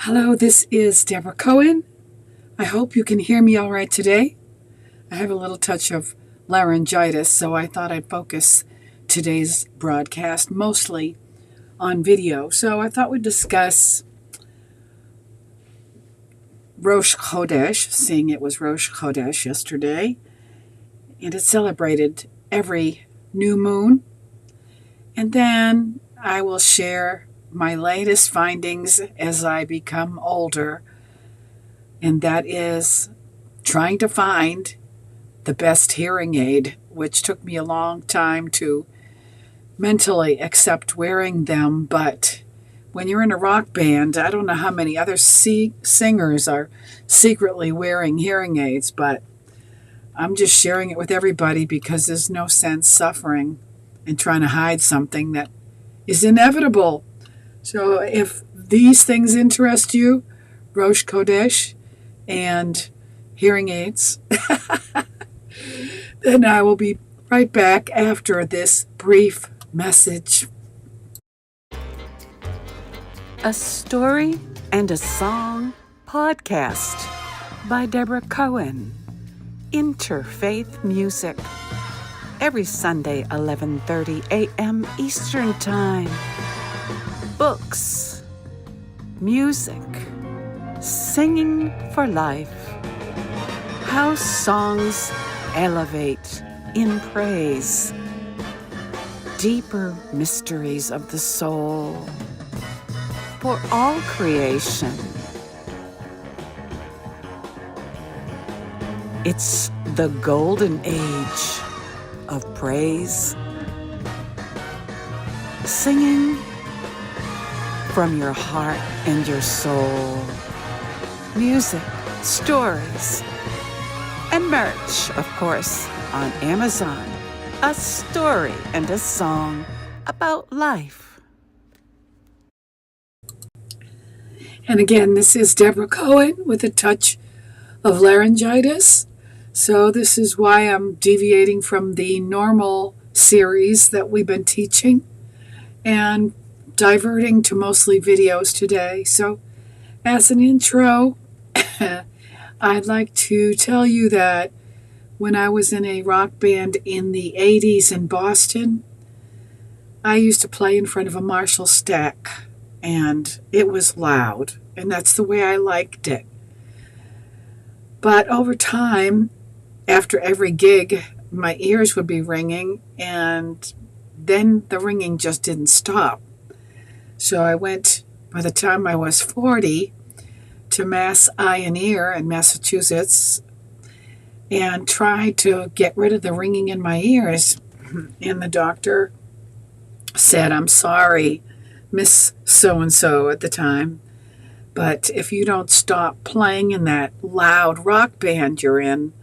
Hello, this is Debra Cohen. I hope you can hear me all right today. I have a little touch of laryngitis, so I thought I'd focus today's broadcast mostly on video. So I thought we'd discuss Rosh Chodesh, seeing it was Rosh Chodesh yesterday, and it's celebrated every new moon. And then I will share my latest findings as I become older, and that is trying to find the best hearing aid, which took me a long time to mentally accept wearing them. But when you're in a rock band, I don't know how many other singers are secretly wearing hearing aids, but I'm just sharing it with everybody because there's no sense suffering and trying to hide something that is inevitable. So if these things interest you, Rosh Chodesh and hearing aids, then I will be right back after this brief message. A Story and a Song podcast by Debra Cohen. Interfaith music. Every Sunday, 11:30 a.m. Eastern Time. Books, music, singing for life. How songs elevate in praise. Deeper mysteries of the soul for all creation. It's the golden age of praise. Singing from your heart and your soul. Music, stories, and merch, of course, on Amazon. A story and a song about life. And again, this is Debra Cohen with a touch of laryngitis. So this is why I'm deviating from the normal series that we've been teaching and diverting to mostly videos today. So as an intro, I'd like to tell you that when I was in a rock band in the 80s in Boston, I used to play in front of a Marshall stack, and it was loud, and that's the way I liked it. But over time, after every gig, my ears would be ringing, and then the ringing just didn't stop. So I went, by the time I was 40, to Mass Eye and Ear in Massachusetts and tried to get rid of the ringing in my ears. And the doctor said, "I'm sorry, Miss So-and-so at the time, but if you don't stop playing in that loud rock band you're in,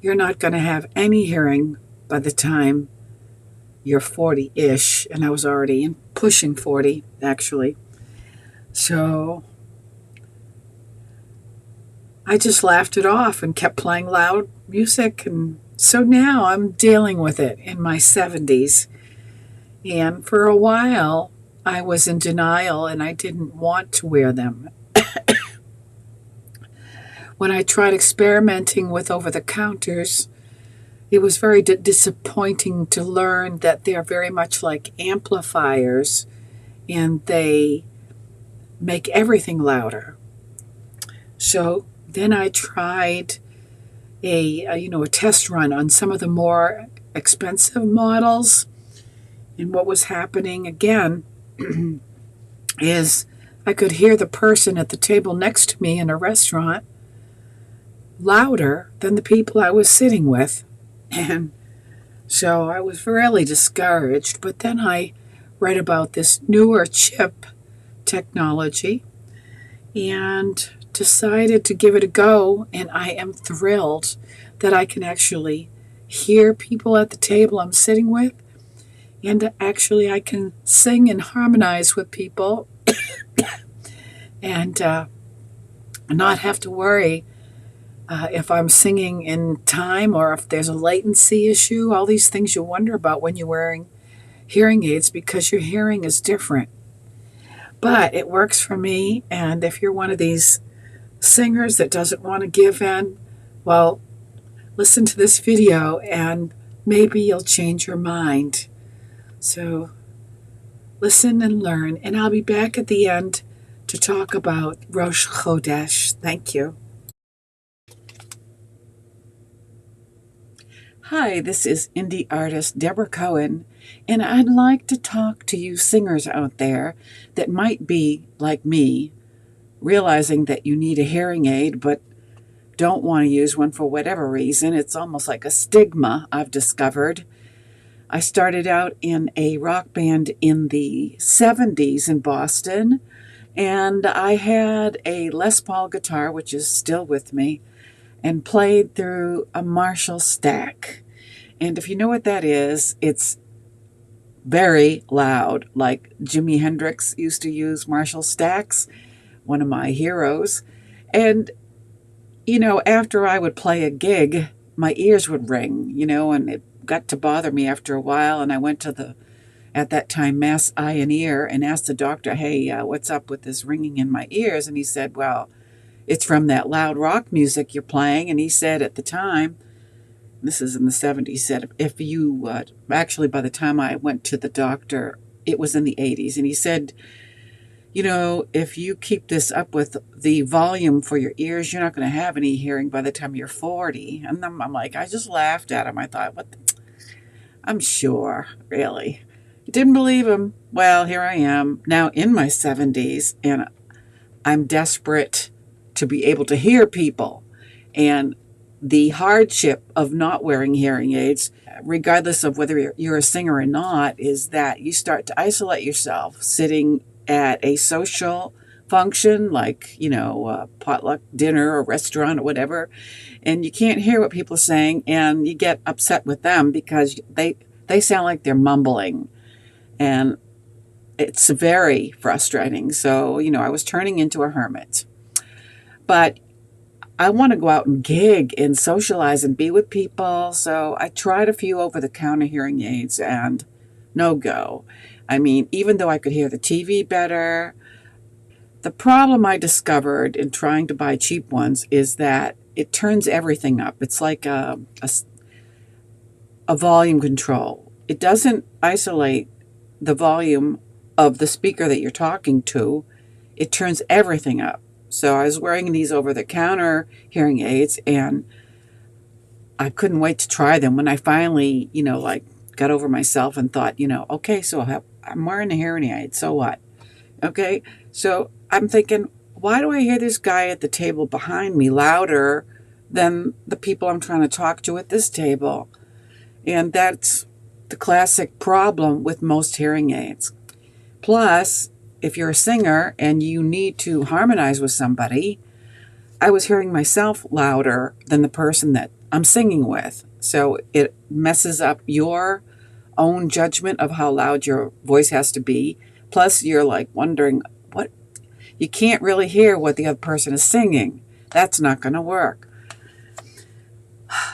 you're not going to have any hearing by the time you're 40-ish." And I was already pushing 40, actually. So I just laughed it off and kept playing loud music. And so now I'm dealing with it in my 70s. And for a while, I was in denial and I didn't want to wear them. When I tried experimenting with over-the-counters, it was very disappointing to learn that they're very much like amplifiers and they make everything louder. So then I tried a test run on some of the more expensive models. And what was happening again is I could hear the person at the table next to me in a restaurant louder than the people I was sitting with. And so I was really discouraged. But then I read about this newer chip technology and decided to give it a go. And I am thrilled that I can actually hear people at the table I'm sitting with. And actually I can sing and harmonize with people and not have to worry if I'm singing in time or if there's a latency issue, all these things you wonder about when you're wearing hearing aids because your hearing is different. but it works for me. And if you're one of these singers that doesn't want to give in, well, listen to this video and maybe you'll change your mind. So listen and learn. And I'll be back at the end to talk about Rosh Chodesh. Thank you. Hi, this is indie artist Debra Cohen, and I'd like to talk to you singers out there that might be like me, realizing that you need a hearing aid but don't want to use one for whatever reason. It's almost like a stigma I've discovered. I started out in a rock band in the 70s in Boston, and I had a Les Paul guitar, which is still with me, and played through a Marshall stack. And if you know what that is, it's very loud, like Jimi Hendrix used to use Marshall stacks, one of my heroes. And, after I would play a gig, my ears would ring, and it got to bother me after a while. And I went to at that time, Mass Eye and Ear, and asked the doctor, hey, what's up with this ringing in my ears? And he said, well, it's from that loud rock music you're playing. And he said at the time, this is in the 70s, said if you, actually by the time I went to the doctor, it was in the 80s. And he said, if you keep this up with the volume for your ears, you're not going to have any hearing by the time you're 40. And I'm like, I just laughed at him. I thought, I'm sure, really. Didn't believe him. Well, here I am now in my 70s, and I'm desperate to be able to hear people. And the hardship of not wearing hearing aids, regardless of whether you're a singer or not, is that you start to isolate yourself sitting at a social function like, a potluck dinner or restaurant or whatever, and you can't hear what people are saying, and you get upset with them because they sound like they're mumbling, and it's very frustrating. So, I was turning into a hermit. But I want to go out and gig and socialize and be with people. So I tried a few over-the-counter hearing aids and no go. I mean, even though I could hear the TV better, the problem I discovered in trying to buy cheap ones is that it turns everything up. It's like a volume control. It doesn't isolate the volume of the speaker that you're talking to. It turns everything up. So I was wearing these over-the-counter hearing aids, and I couldn't wait to try them. When I finally, got over myself and thought, okay, so I'm wearing a hearing aid, so what? Okay, so I'm thinking, why do I hear this guy at the table behind me louder than the people I'm trying to talk to at this table? And that's the classic problem with most hearing aids. Plus, if you're a singer and you need to harmonize with somebody, I was hearing myself louder than the person that I'm singing with. So it messes up your own judgment of how loud your voice has to be. Plus, you're like wondering, you can't really hear what the other person is singing. That's not going to work.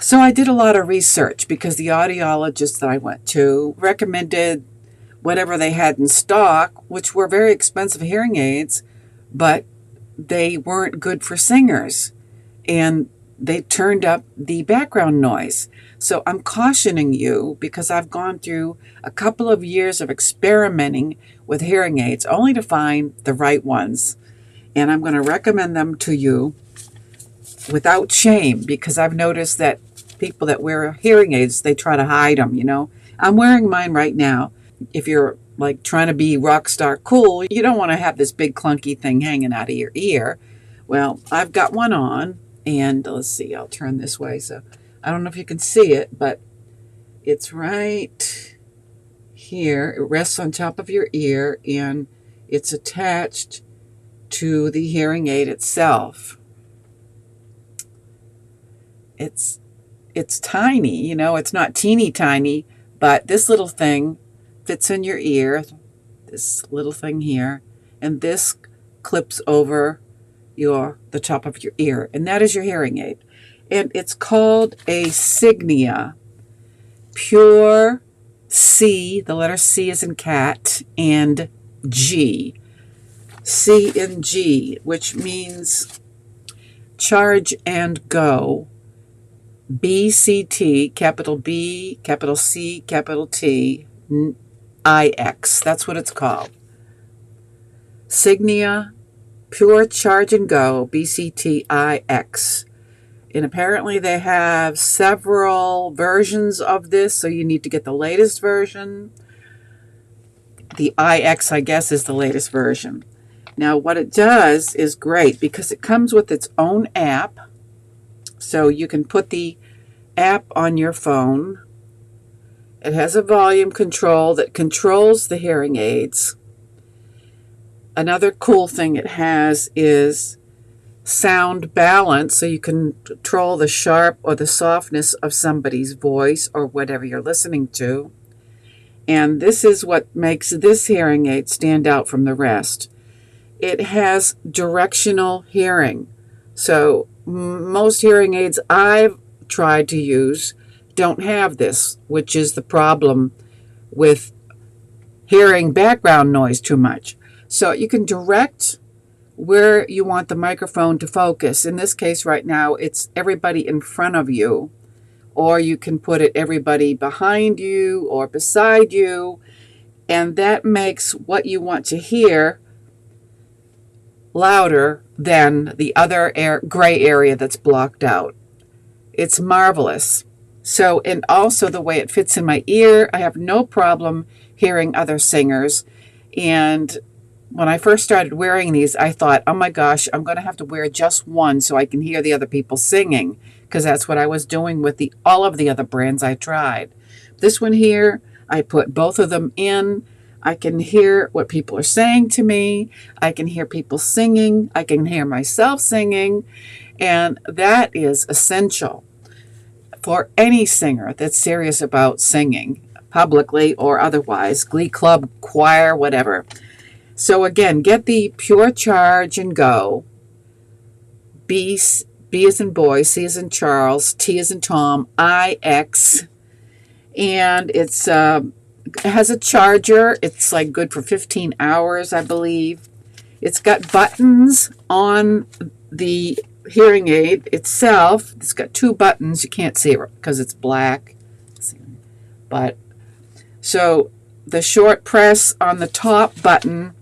So I did a lot of research because the audiologist that I went to recommended whatever they had in stock, which were very expensive hearing aids, but they weren't good for singers, and they turned up the background noise. So I'm cautioning you because I've gone through a couple of years of experimenting with hearing aids only to find the right ones. And I'm going to recommend them to you without shame because I've noticed that people that wear hearing aids, they try to hide them, I'm wearing mine right now. If you're like trying to be rock star cool, you don't want to have this big clunky thing hanging out of your ear. Well, I've got one on, and let's see, I'll turn this way. So I don't know if you can see it, but it's right here. It rests on top of your ear, and it's attached to the hearing aid itself. It's tiny, it's not teeny tiny, but this little thing fits in your ear, this little thing here, and this clips over the top of your ear, and that is your hearing aid. And it's called a Signia Pure C, the letter C is in cat, and G. C and G, which means charge and go. BCT, capital B, capital C, capital T, IX. That's what it's called. Signia, Pure Charge and Go, BCTIX. And apparently they have several versions of this, so you need to get the latest version. The IX, I guess, is the latest version. Now, what it does is great because it comes with its own app. So you can put the app on your phone. It has a volume control that controls the hearing aids. Another cool thing it has is sound balance, so you can control the sharp or the softness of somebody's voice or whatever you're listening to. And this is what makes this hearing aid stand out from the rest. It has directional hearing. So most hearing aids I've tried to use don't have this, which is the problem with hearing background noise too much. So you can direct where you want the microphone to focus. In this case right now, it's everybody in front of you, or you can put it everybody behind you or beside you, and that makes what you want to hear louder than the other gray area that's blocked out. It's marvelous. So, and also the way it fits in my ear, I have no problem hearing other singers. And when I first started wearing these, I thought, oh my gosh, I'm going to have to wear just one so I can hear the other people singing, because that's what I was doing with all of the other brands I tried. This one here, I put both of them in. I can hear what people are saying to me. I can hear people singing. I can hear myself singing. And that is essential for any singer that's serious about singing, publicly or otherwise, glee club, choir, whatever. So again, get the Pure Charge and Go. B as in boy, C as in Charles, T as in Tom, IX. And it has a charger. It's like good for 15 hours, I believe. It's got buttons on the hearing aid itself. It's got two buttons. You can't see it because it's black. But so the short press on the top button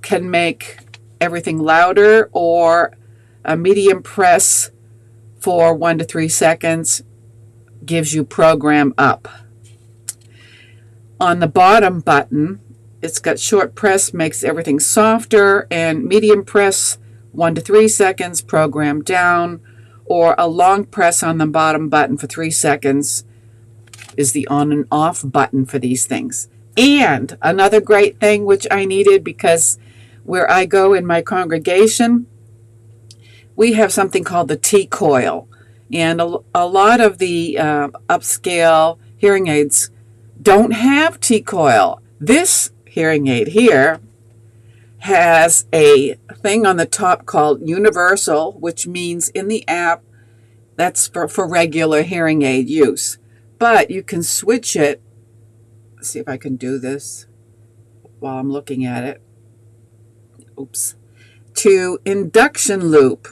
can make everything louder, or a medium press for 1 to 3 seconds gives you program up. On the bottom button, it's got short press, makes everything softer, and medium press 1 to 3 seconds, program down, or a long press on the bottom button for 3 seconds is the on and off button for these things. And another great thing which I needed, because where I go in my congregation, we have something called the T-coil. And a lot of the upscale hearing aids don't have T-coil. This hearing aid here has a thing on the top called universal, which means in the app that's for regular hearing aid use. But you can switch it. Let's see if I can do this while I'm looking at it. Oops. To induction loop,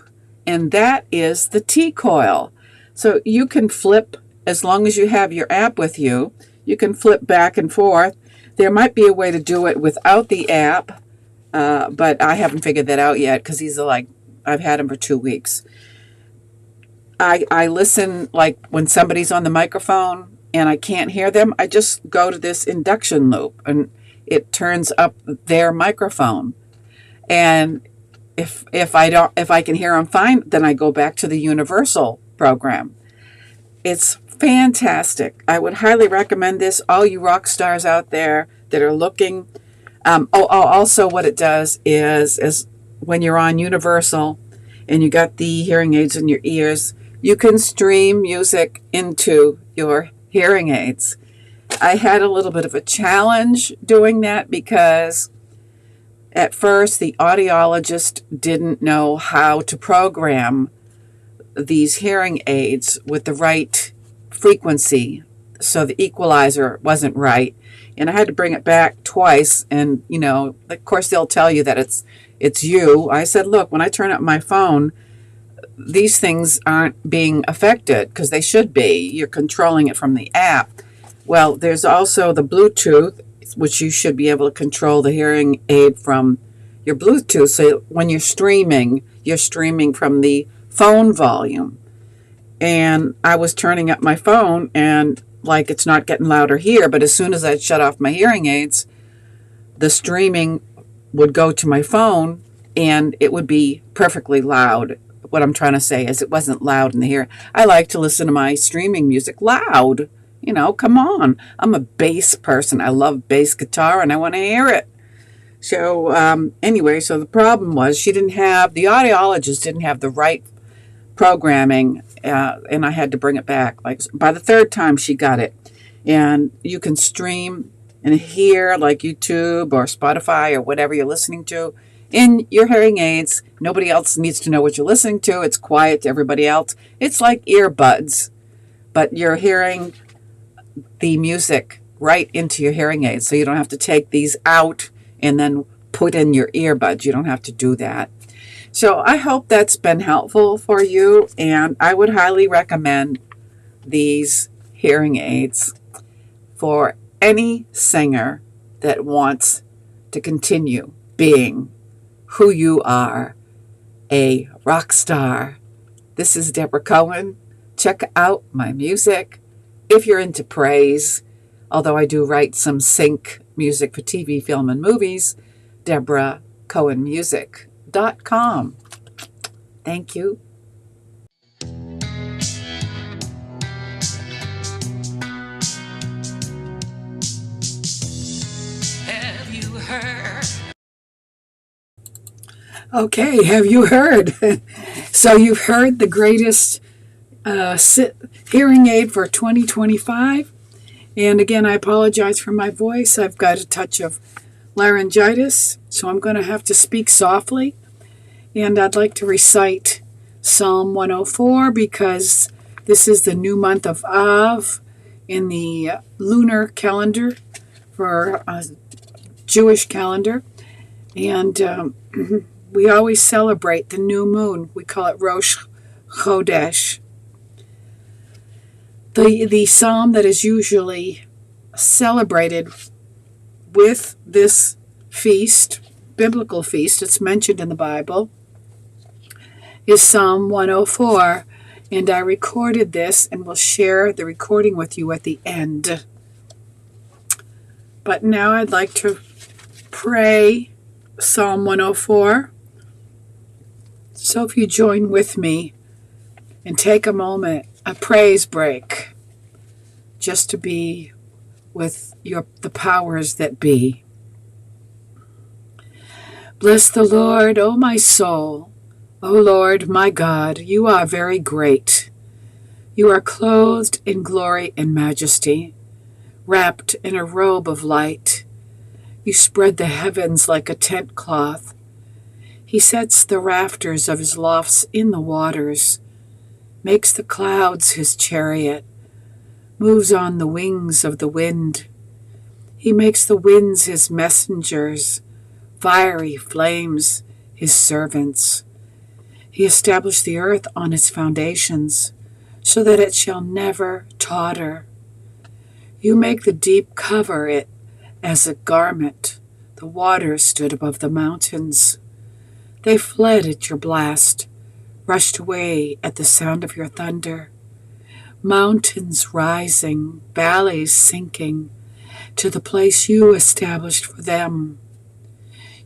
and that is the T-coil. So you can flip, as long as you have your app with you, you can flip back and forth. There might be a way to do it without the app, but I haven't figured that out yet, because these are like, I've had them for 2 weeks. I listen, like when somebody's on the microphone and I can't hear them, I just go to this induction loop and it turns up their microphone. And if I can hear them fine, then I go back to the universal program. It's fantastic. I would highly recommend this. All you rock stars out there that are looking. Also what it does is when you're on universal and you got the hearing aids in your ears, you can stream music into your hearing aids. I had a little bit of a challenge doing that, because at first the audiologist didn't know how to program these hearing aids with the right frequency, so the equalizer wasn't right. and I had to bring it back twice. And, of course, they'll tell you that it's you. I said, look, when I turn up my phone, these things aren't being affected because they should be. You're controlling it from the app. Well, there's also the Bluetooth, which you should be able to control the hearing aid from your Bluetooth. So when you're streaming from the phone volume. And I was turning up my phone and like it's not getting louder here, but as soon as I'd shut off my hearing aids, the streaming would go to my phone and it would be perfectly loud. What I'm trying to say is it wasn't loud in the hearing. I like to listen to my streaming music loud. Come on. I'm a bass person. I love bass guitar and I want to hear it. So anyway, so the problem was the audiologist didn't have the right programming, and I had to bring it back. Like by the third time she got it. And you can stream and hear like YouTube or Spotify or whatever you're listening to in your hearing aids. Nobody else needs to know what you're listening to. It's quiet to everybody else. It's like earbuds, but you're hearing the music right into your hearing aids. So you don't have to take these out and then put in your earbuds. You don't have to do that. So I hope that's been helpful for you, and I would highly recommend these hearing aids for any singer that wants to continue being who you are, a rock star. This is Debra Cohen. Check out my music if you're into praise, although I do write some sync music for TV, film, and movies. DebraCohenMusic.com. Thank you. Have you heard? Okay, have you heard? So you've heard the greatest hearing aid for 2025. And again, I apologize for my voice. I've got a touch of laryngitis, so I'm going to have to speak softly. And I'd like to recite Psalm 104 because this is the new month of Av in the lunar calendar for Jewish calendar. And we always celebrate the new moon. We call it Rosh Chodesh. The psalm that is usually celebrated with this feast, biblical feast, it's mentioned in the Bible, is Psalm 104. And I recorded this and will share the recording with you at the end. But now I'd like to pray Psalm 104. So if you join with me and take a moment, a praise break, just to be with the powers that be. Bless the Lord, O my soul. O Lord, my God, you are very great. You are clothed in glory and majesty, wrapped in a robe of light. You spread the heavens like a tent cloth. He sets the rafters of his lofts in the waters, makes the clouds his chariot, moves on the wings of the wind. He makes the winds his messengers, fiery flames his servants. He established the earth on its foundations, so that it shall never totter. You make the deep cover it as a garment. The waters stood above the mountains. They fled at your blast, rushed away at the sound of your thunder. Mountains rising, valleys sinking, to the place you established for them.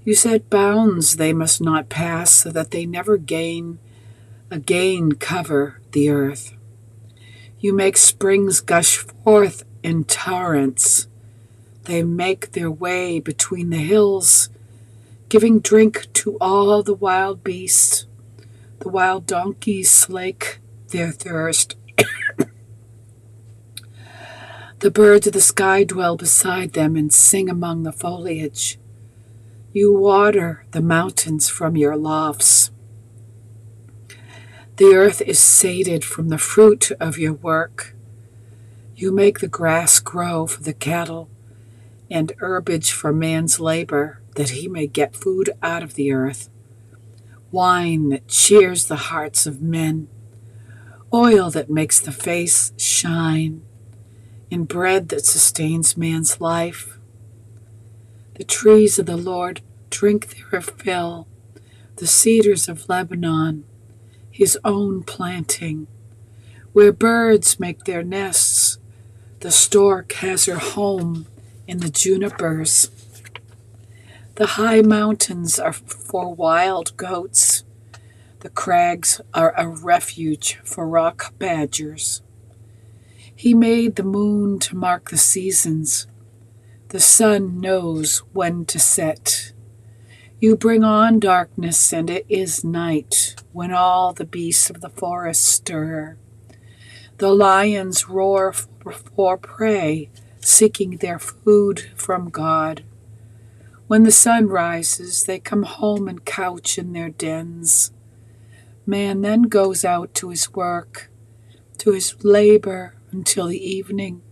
You set bounds they must not pass, so that they never again cover the earth. You make springs gush forth in torrents. They make their way between the hills, giving drink to all the wild beasts. The wild donkeys slake their thirst. The birds of the sky dwell beside them and sing among the foliage. You water the mountains from your lofts. The earth is sated from the fruit of your work. You make the grass grow for the cattle and herbage for man's labor, that he may get food out of the earth, wine that cheers the hearts of men, oil that makes the face shine, and bread that sustains man's life. The trees of the Lord drink their fill, the cedars of Lebanon, his own planting, where birds make their nests. The stork has her home in the junipers. The high mountains are for wild goats. The crags are a refuge for rock badgers. He made the moon to mark the seasons. The sun knows when to set. You bring on darkness, and it is night, when all the beasts of the forest stir. The lions roar for prey, seeking their food from God. When the sun rises, they come home and couch in their dens. Man then goes out to his work, to his labor until the evening.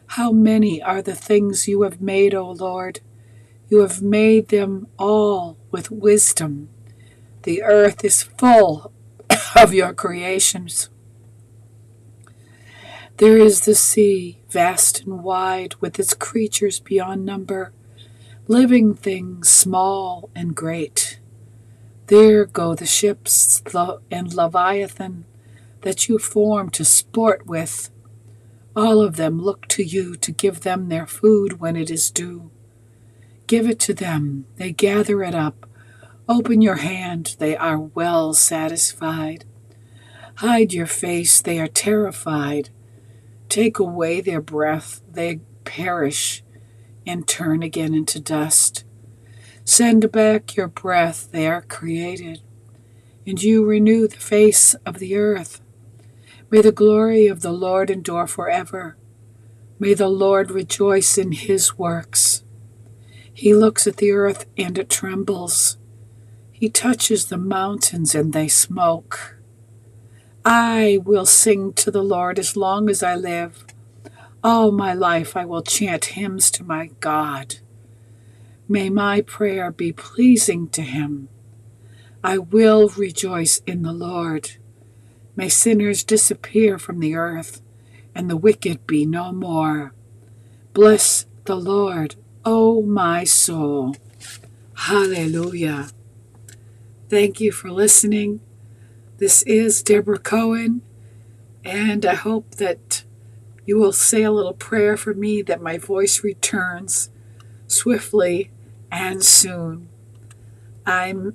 How many are the things you have made, O Lord? You have made them all with wisdom. The earth is full of your creations. There is the sea, vast and wide, with its creatures beyond number, living things small and great. There go the ships and Leviathan that you formed to sport with. All of them look to you to give them their food when it is due. Give it to them, they gather it up. Open your hand, they are well satisfied. Hide your face, they are terrified. Take away their breath, they perish and turn again into dust. Send back your breath, they are created, and you renew the face of the earth. May the glory of the Lord endure forever. May the Lord rejoice in his works. He looks at the earth and it trembles. He touches the mountains and they smoke. I will sing to the Lord as long as I live. All my life I will chant hymns to my God. May my prayer be pleasing to him. I will rejoice in the Lord. May sinners disappear from the earth, and the wicked be no more. Bless the Lord, O my soul. Hallelujah. Thank you for listening. This is Debra Cohen, and I hope that you will say a little prayer for me that my voice returns swiftly and soon. Amen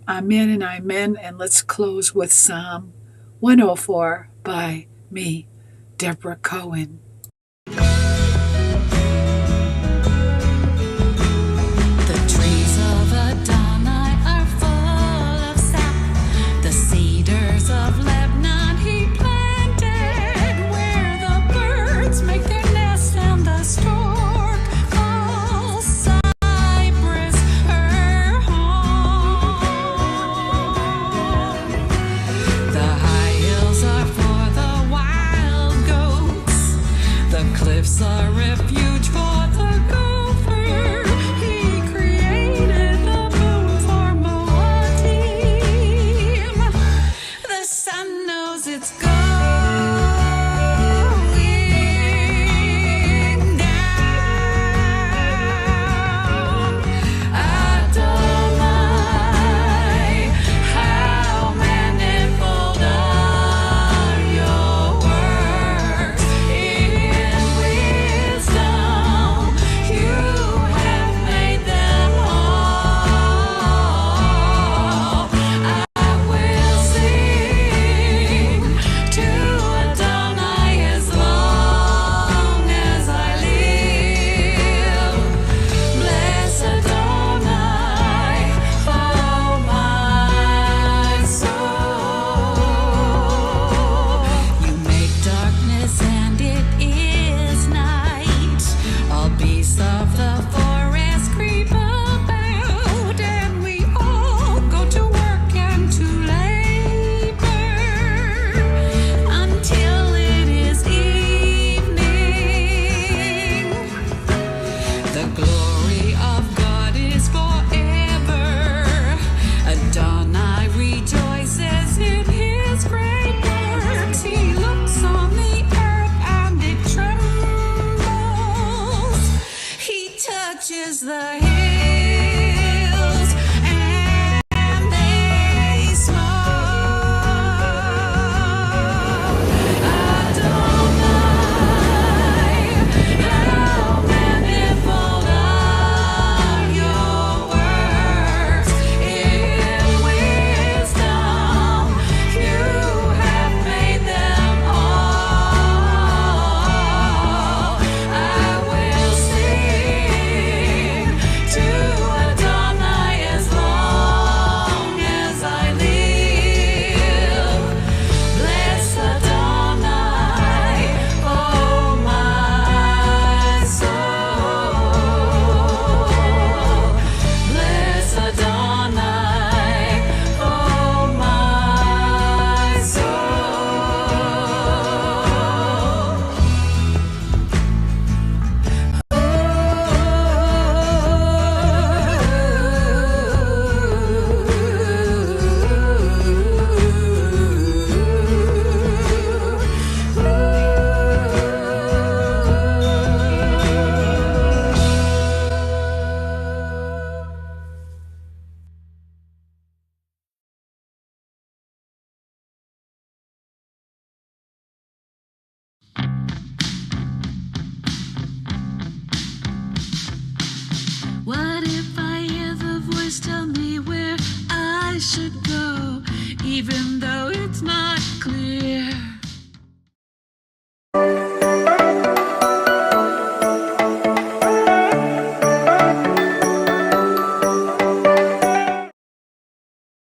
and amen, and let's close with Psalm 104 by me, Debra Cohen.